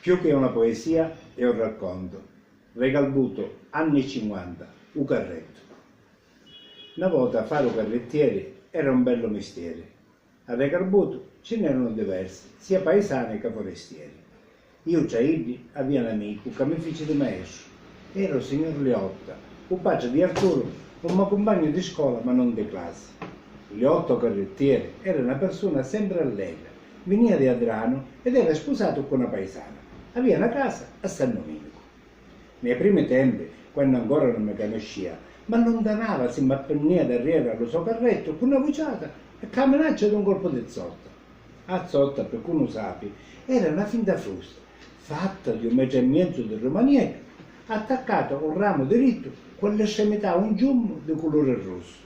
Più che una poesia è un racconto. Regalbuto, anni 50, un carretto. Una volta fare un carrettiere era un bello mestiere. A Regalbuto ce n'erano diversi, sia paesani che forestieri. Io già ieri avevo un amico che mi fece di maestro. Era il signor Leotta, un padre di Arturo, un mio compagno di scuola ma non di classe. Leotto carrettiere era una persona sempre allegra, veniva di Adrano ed era sposato con una paesana. Aveva una casa a San Domenico. Nei primi tempi, quando ancora non mi conosceva, mi allontanava, si mi appenneva d'arriera allo suo carretto con una vociata e camminaccia di un colpo di zotta. A zotta, per cui non sapi, era una finta frusta, fatta di un metro e mezzo di romanietto, attaccato con un ramo diritto con l'estremità un giummo di colore rosso.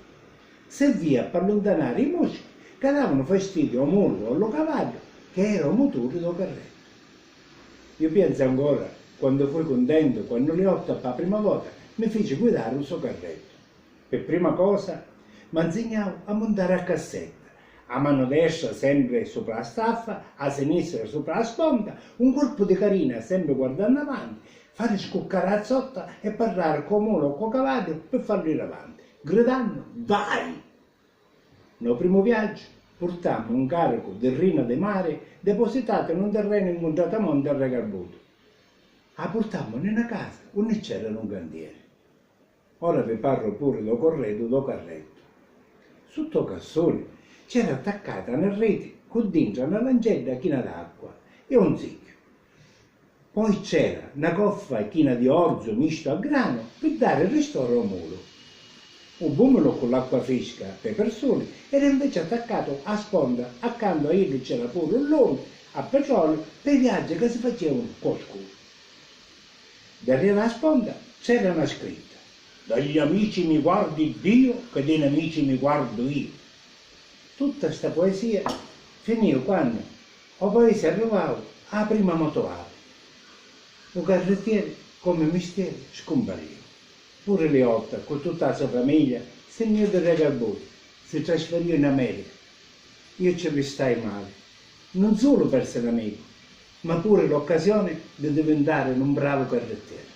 Serviva per allontanare i moschi che davano fastidio al mulo o al cavallo, che era il motore del carretto. Io penso ancora, quando fui contento, quando Leotta per la prima volta mi fece guidare un suo carretto. Per prima cosa mi insegnavo a montare a cassetta, a mano destra sempre sopra la staffa, a sinistra sopra la sponda, un colpo di carina sempre guardando avanti, fare scoccare la zotta e parlare con mulo o con cavallo per farlo ir avanti, gridando vai! Nel primo viaggio portammo un carico di rina di mare depositato in un terreno incontrato a monte a Regalbuto. La portammo in una casa dove c'era un cantiere. Ora vi parlo pure del corredo del carretto. Sotto cassone c'era attaccata una rete con dentro una lancetta china d'acqua e un zicchio. Poi c'era una coffa china di orzo misto a grano per dare il ristoro al mulo. Un bumolo con l'acqua fresca per persone era invece attaccato a sponda, accanto a lui c'era pure un lume a petrolio per i viaggi che si facevano con scuro. Davanti alla sponda c'era una scritta: dagli amici mi guardi Dio, che dai nemici mi guardo io. Tutta questa poesia finì quando al paese arrivavo alla prima motoave. Un carrettiere come mestiere scompariva. Pure Leotta, con tutta la sua famiglia, se ne andò da Regalbuto, si trasferì in America. Io ci restai male, non solo per essere amico, ma pure l'occasione di diventare un bravo carrettiere.